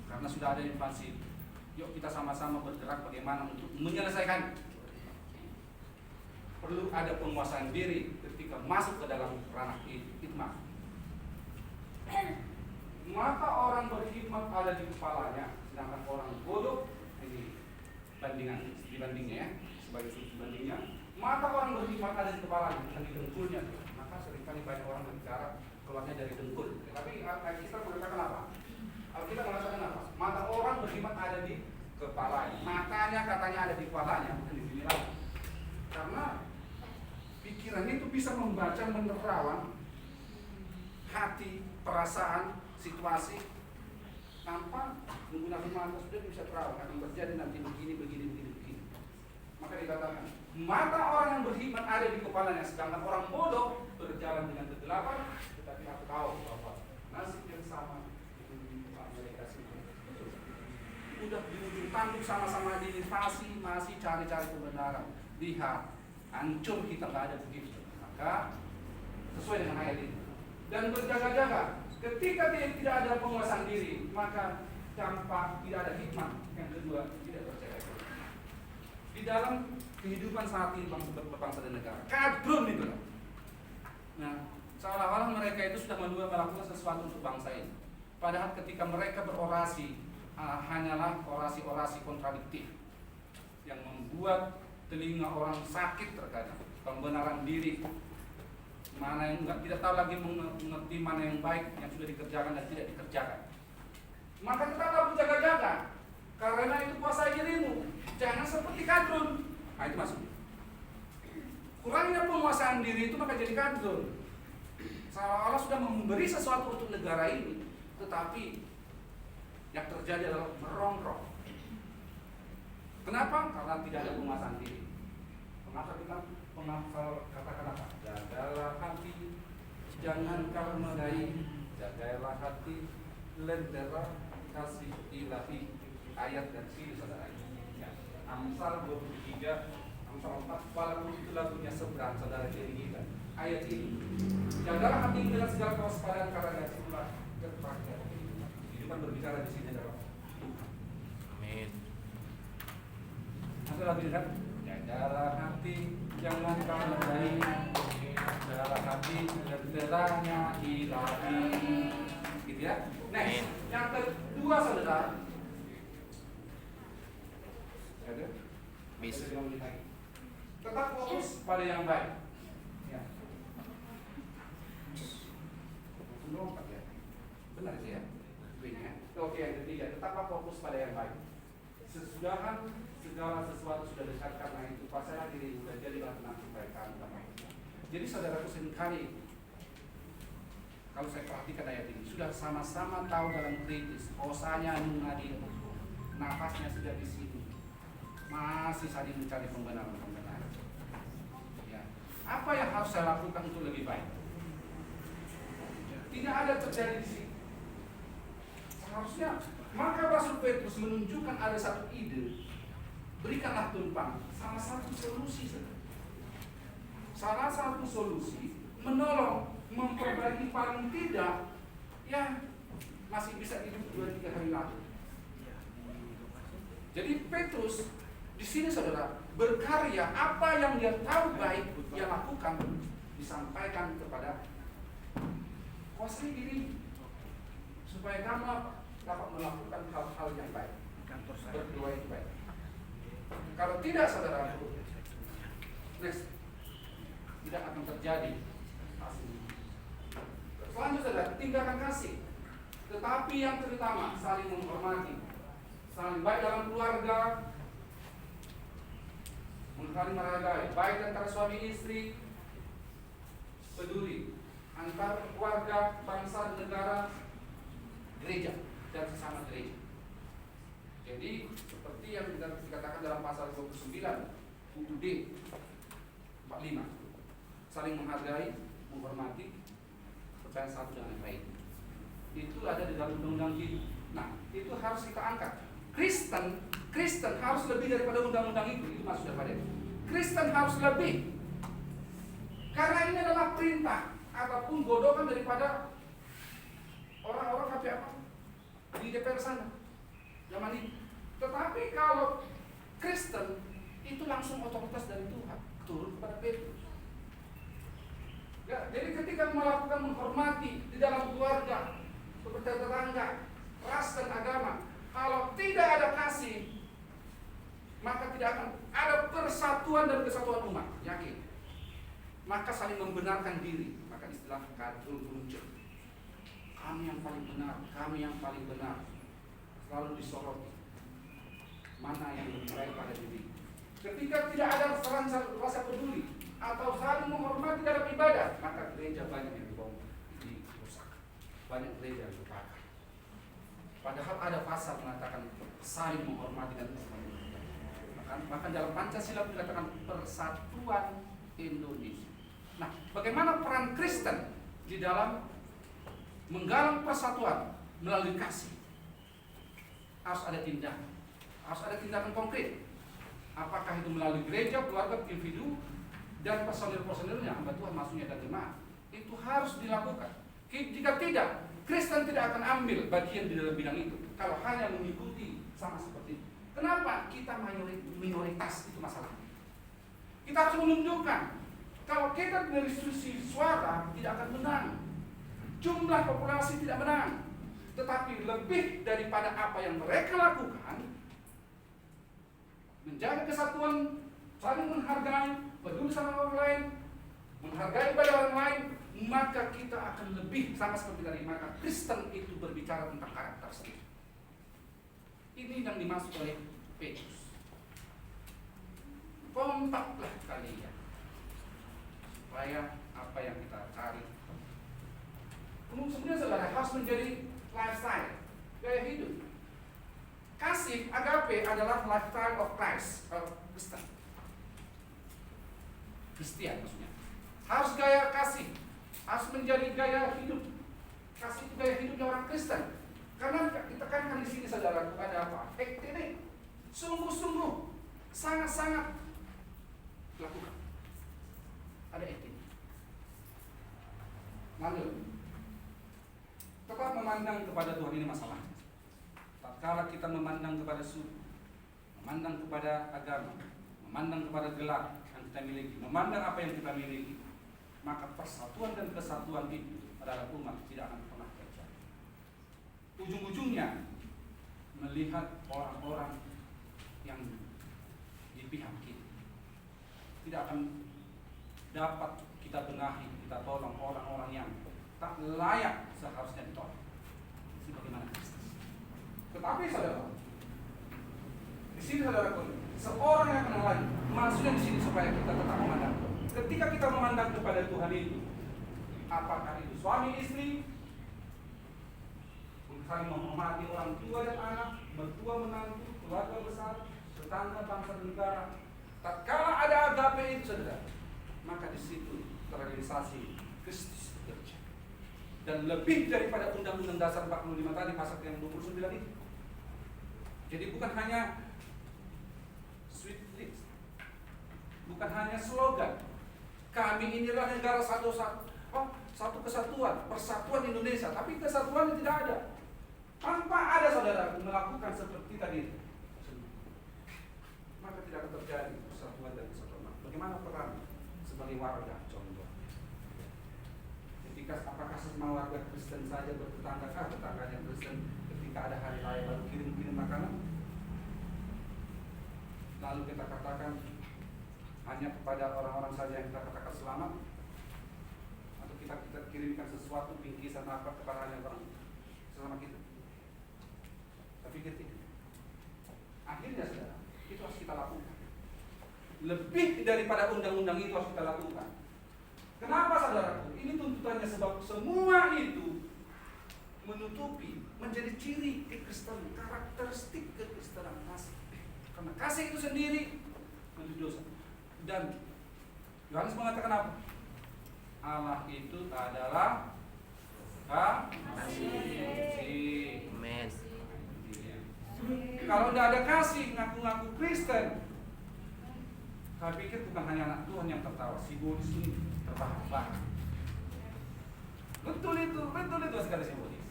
karena sudah ada invasi. Yuk kita sama-sama bergerak bagaimana untuk menyelesaikan. Perlu ada penguasaan diri ketika masuk ke dalam ranah hikmah. Maka orang berhikmat ada di kepalanya, sedangkan orang bodoh, ini dibandingnya ya, sebagai sudut bandingnya. Maka orang berhikmat ada di kepalanya, bukan di dengkulnya. Maka seringkali banyak orang berbicara keluarnya dari dengkul. Tapi kita mengatakan apa? Kita mengatakan apa? Mata orang berhikmat ada di kepalanya. Matanya katanya ada di kepalanya, bukan di sini lagi. Karena pikiran itu bisa membaca, menerawang hati, perasaan, situasi tanpa menggunakan mata, sudah bisa terawang akan terjadi nanti begini. Maka dikatakan mata orang yang berhikmat ada di kepalanya, sedangkan orang bodoh berjalan dengan kegelapan, tetapi aku tahu bahwa nasib yang sama itu menimpa mereka semua. Udah di ujung tanduk sama-sama dilintasi, masih cari-cari kebenaran. Lihat, hancur kita, nggak ada begitu. Maka sesuai dengan ayat ini. Dan berjaga-jaga. Ketika tidak ada penguasaan diri, maka dampak tidak ada hikmah. Yang kedua, tidak percaya. Di dalam kehidupan saat ini berbangsa dan negara, kadrun itu. Nah, seolah-olah mereka itu sudah melakukan sesuatu untuk bangsa ini. Padahal ketika mereka berorasi, hanyalah orasi-orasi kontradiktif yang membuat telinga orang sakit terkadang. Pembenaran diri, mana yang tidak tahu lagi mengerti mana yang baik yang sudah dikerjakan dan tidak dikerjakan. Maka tetaplah berjaga-jaga, karena itu kuasai dirimu. Jangan seperti kadrun. Nah, itu maksudnya. Kurangnya penguasaan diri itu maka jadi kadrun. Seolah-olah sudah memberi sesuatu untuk negara ini, tetapi yang terjadi adalah merongrong. Kenapa? Karena tidak ada penguasaan diri. Penghafal katakan apa? Jagalah hati, jangan kau merai. Jagalah hati, lentera kasih ilahi. Ayat dan sini saudara. Ya. Amsal 23, Amsal 4. Walaupun itu lagunya seberang saudara jadi kita. Ayat ini. Jagalah hati dengan segala kewaspadaan karena disitulah terpakai. Kehidupan berbicara di sini adalah Amin. Nanti lagi lihat. Jagalah hati, jangan kau merai. Jagalah hati dan terangnya ilahi. Gitu ya. Next, yang kedua saudara. Ada? Bisa. Tetap fokus pada yang baik. Ya. Lompat ya. Benar sih ya. Oke, yang ketiga, tetaplah fokus pada yang baik. Sesudahan segala sesuatu sudah dekat, karena itu pasrahlah diri dan jadilah tenang supaya kamu damai. Jadi saudaraku seringkali kalau saya perhatikan ayat ini sudah sama-sama tahu dalam kritis, osanya nungadi, nafasnya sudah di sini, masih saling mencari pembenaran. Ya. Apa yang harus saya lakukan untuk lebih baik? Tidak ada terjadi di sini. Seharusnya, maka Rasul Petrus menunjukkan ada satu ide. Berikanlah tumpang salah satu solusi. Salah satu solusi menolong, memperbaiki paling tidak ya masih bisa hidup 2-3 hari lagi. Jadi Petrus di sini saudara berkarya, apa yang dia tahu baik dia lakukan, disampaikan kepada kuasai diri supaya kamu dapat melakukan hal-hal yang baik. Berdoa itu baik. Kalau tidak saudara, next tidak akan terjadi hasilnya. Selanjutnya saudara, tinggalkan kasih. Tetapi yang terutama saling menghormati, saling baik dalam keluarga, saling menghargai, baik antara suami istri, peduli antar keluarga, bangsa, negara, gereja dan sesama gereja. Jadi seperti yang dikatakan dalam pasal 29 UUD 45, saling menghargai, menghormati, percaya satu dengan yang lain. Itu ada di dalam undang-undang hidup. Nah, itu harus kita angkat. Kristen harus lebih daripada undang-undang itu maksud daripada itu. Kristen harus lebih. Karena ini adalah perintah ataupun godokan daripada orang-orang KPA di DPR sana zaman ini. Tetapi kalau Kristen itu langsung otoritas dari Tuhan turun kepada Petrus. Ya, jadi ketika melakukan menghormati di dalam keluarga, tetangga, ras dan agama, kalau tidak ada kasih, maka tidak akan ada persatuan dan kesatuan umat. Yakin? Maka saling membenarkan diri. Maka istilah kadrun muncul. Kami yang paling benar, kami yang paling benar. Selalu disoroti. Mana yang lebih baik pada diri. Ketika tidak ada rasa peduli atau saling menghormati dalam ibadah, maka gereja banyak yang dirusak, banyak gereja yang terbakar. Padahal ada pasal mengatakan saling menghormati dan menghormati. Maka dalam Pancasila dikatakan persatuan Indonesia. Nah, bagaimana peran Kristen di dalam menggalang persatuan melalui kasih? Harus ada tindakan konkret. Apakah itu melalui gereja, keluarga, individu, dan personil-personilnya, hamba Tuhan maksudnya dan jemaat. Itu harus dilakukan. Jika tidak, Kristen tidak akan ambil bagian di dalam bidang itu kalau hanya mengikuti sama seperti itu. Kenapa? Kita minoritas, itu masalahnya. Kita harus menunjukkan kalau kita dari sisi suara tidak akan menang, jumlah populasi tidak menang, tetapi lebih daripada apa yang mereka lakukan, menjaga kesatuan, saling menghargai, peduli sama orang lain, menghargai pada orang lain, maka kita akan lebih sama seperti tadi. Maka Kristen itu berbicara tentang karakter sendiri. Ini yang dimaksud oleh Petrus. Kompaklah kalian supaya apa yang kita cari. Sebenarnya saudara harus menjadi lifestyle, gaya hidup. Kasih agape adalah lifestyle of Christ, Kristen. Kristian maksudnya. Harus gaya kasih, harus menjadi gaya hidup. Kasih itu gaya hidupnya orang Kristen. Karena kita kan di sini saudara ada apa? Ini sungguh-sungguh, sangat-sangat lakukan. Ada etik. Lalu, tetap memandang kepada Tuhan, ini masalahnya. Tatkala kita memandang kepada suku, memandang kepada agama, memandang kepada gelar yang kita miliki, memandang apa yang kita miliki, maka persatuan dan kesatuan itu adalah umat tidak akan pernah terjadi. Ujung-ujungnya melihat orang-orang yang di pihak kita. Tidak akan dapat kita benahi, kita tolong orang-orang yang tak layak seharusnya ditolong. Ini bagaimana Kristus. Tetapi saudara, di sini saudara pun seorang yang kenal lagi. Maksudnya di sini supaya kita tetap memandang. Ketika kita memandang kepada Tuhan itu, apakah itu suami istri, saling menghormati orang tua dan anak, mertua menantu, keluarga besar, tetangga, bangsa dan negara. Tatkala ada agape itu saudara, maka di situ terrealisasi Kristus bekerja. Dan lebih daripada Undang-Undang Dasar 45 tadi pasal yang 29 itu. Jadi bukan hanya sweet lips, bukan hanya slogan. Kami inilah negara satu kesatuan, persatuan Indonesia, tapi kesatuan tidak ada. Tanpa ada saudara melakukan seperti tadi, maka tidak akan terjadi persatuan dan kesatuan. Bagaimana peran sebagai warga contoh? Ketika apakah semua warga Kristen saja bertetanggakah tetangganya Kristen ketika ada hari raya baru kirim makanan? Lalu kita katakan hanya kepada orang-orang saja yang kita katakan selamat, atau kita kirimkan sesuatu bingkisan apa kepada hanya orang sesama kita? Pikir tidak. Akhirnya saudara, itu harus kita lakukan. Lebih daripada undang-undang itu harus kita lakukan. Kenapa saudaraku? Ini tuntutannya sebab semua itu menutupi, menjadi ciri kekristenan, karakteristik kekristenan kasih. Karena kasih itu sendiri menuju dosa. Dan Yohanes mengatakan apa? Allah itu adalah kasih. Amen. Kalau tidak ada kasih, ngaku-ngaku Kristen, saya pikir bukan hanya anak Tuhan yang tertawa, si Boris ini terbahak-bahak. Betul itu sekali si Boris.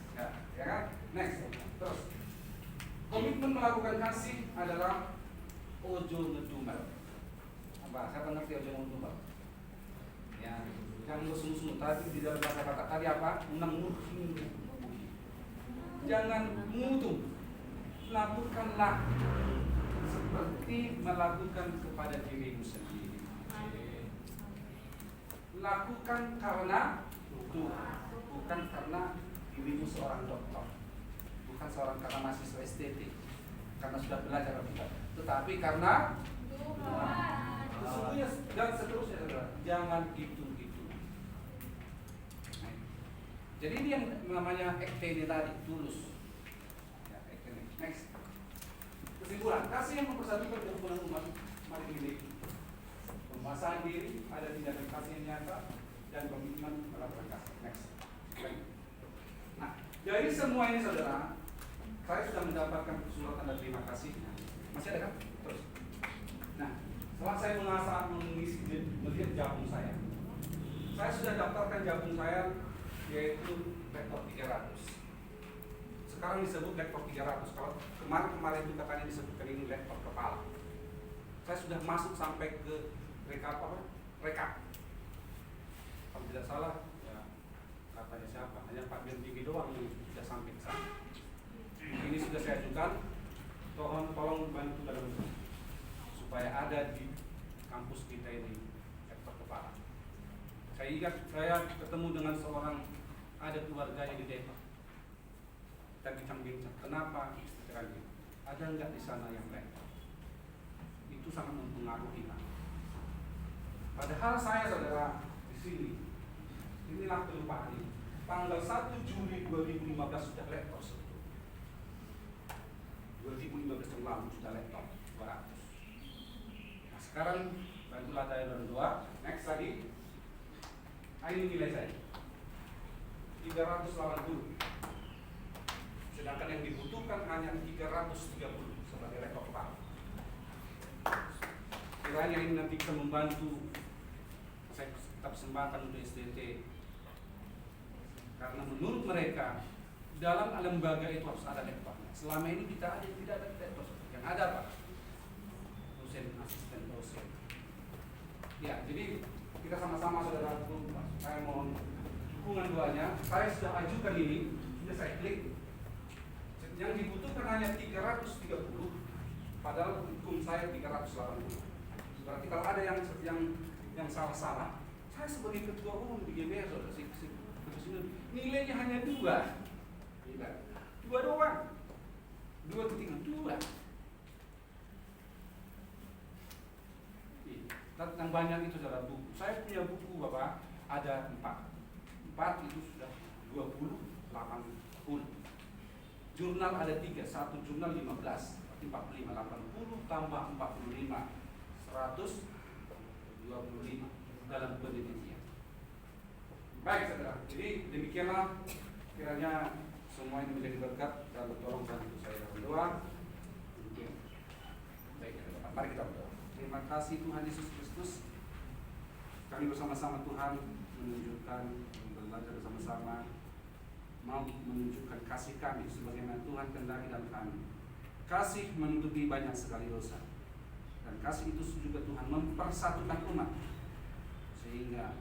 Ya kan? Next, terus komitmen melakukan kasih adalah ojo ngedumel. Apa? Siapa ngerti ojo ngedumel? Ya, yang bersungguh-sungguh tadi di dalam bahasa kata tadi apa? Menangguhi. Jangan mutu. Lakukanlah seperti melakukan kepada dirimu sendiri. Lakukan karena Tuhan, bukan karena dirimu seorang dokter, bukan karena mahasiswa estetik, karena sudah belajar Alkitab, tetapi karena Tuhan. Sesungguhnya dan seterusnya saudara, jangan gitu-gitu. Jadi ini yang namanya ektene tadi, tulus. Next. Kesimpulan, kasih yang mempersatukan kerukunan umat, mari miliki. Pembahasan diri, ada tindakan kasih yang nyata, dan komitmen melakukan kasih. Next. Nah, dari semua ini saudara, saya sudah mendapatkan surat tanda terima kasihnya. Masih ada kan? Terus. Nah, setelah saya melihat jabung saya sudah daftarkan jabung saya yaitu lektor 300. Sekarang disebut lektor 300. Kalau kemarin itu katanya disebutkan ini lektor kepala. Saya sudah masuk sampai ke rekap. Kalau tidak salah, ya katanya siapa? Hanya Pak Bentigi doang yang sudah sampai ke sana. Ini sudah saya ajukan. Tolong bantu dalam supaya ada di kampus kita ini lektor kepala. Saya ingat saya ketemu dengan seorang ada keluarganya di Depok. Kita bincang-bincang, kenapa istri gitu? Ada nggak di sana yang lektor? Itu sangat mempengaruhi kan. Padahal saya saudara di sini, inilah kelupaan ini. Tanggal 1 Juli 2015 sudah lektor sebetulnya. 2015 yang lalu sudah lektor 200. Nah sekarang bantulah saya berdua. Next lagi. Ini nilai saya 380. Sedangkan yang dibutuhkan hanya 330 sebagai lektor kepala. Kiranya ini nanti bisa membantu saya tetap persembahkan untuk SDT. Karena menurut mereka dalam lembaga itu harus ada lektornya. Selama ini kita tidak ada lektor. Yang ada apa? Dosen, asisten dosen. Ya, jadi kita sama-sama saudara, saya mohon dukungan doanya. Saya sudah ajukan ini, sudah saya klik. Yang dibutuhkan hanya 330, padahal hukum saya 380. Berarti kalau ada yang salah-salah, saya sebagai ketua umum di GBR nilainya hanya 2. Dua doang. 2,2. Yang banyak itu adalah buku. Saya punya buku Bapak ada 4 itu sudah 80. Jurnal ada 3, 1 jurnal 15, 45, 80 tambah 45, 125 dalam penelitian. Baik saudara, jadi demikianlah kiranya semua ini menjadi berkat dan tolong bantu saya berdoa. Baik, mari kita berdoa. Terima kasih Tuhan Yesus Kristus. Kami bersama-sama Tuhan menunjukkan, belajar bersama-sama, mau menunjukkan kasih kami sebagaimana Tuhan kehendaki dalam kami. Kasih menutupi banyak sekali dosa. Dan kasih itu juga Tuhan mempersatukan umat. Sehingga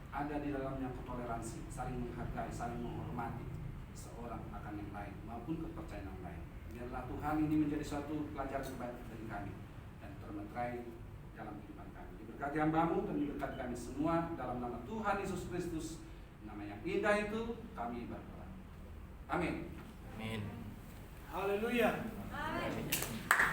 ada di dalamnya toleransi, saling menghargai, saling menghormati seorang akan yang lain maupun kepercayaan yang lain. Biarlah Tuhan ini menjadi suatu pelajaran baik bagi kami dan termeterai dalam kehidupan kami. Diberkati hamba-Mu dan diberkati kami semua dalam nama Tuhan Yesus Kristus. Nama yang indah itu kami berdoa. Amin. Amin. Haleluya. Amin.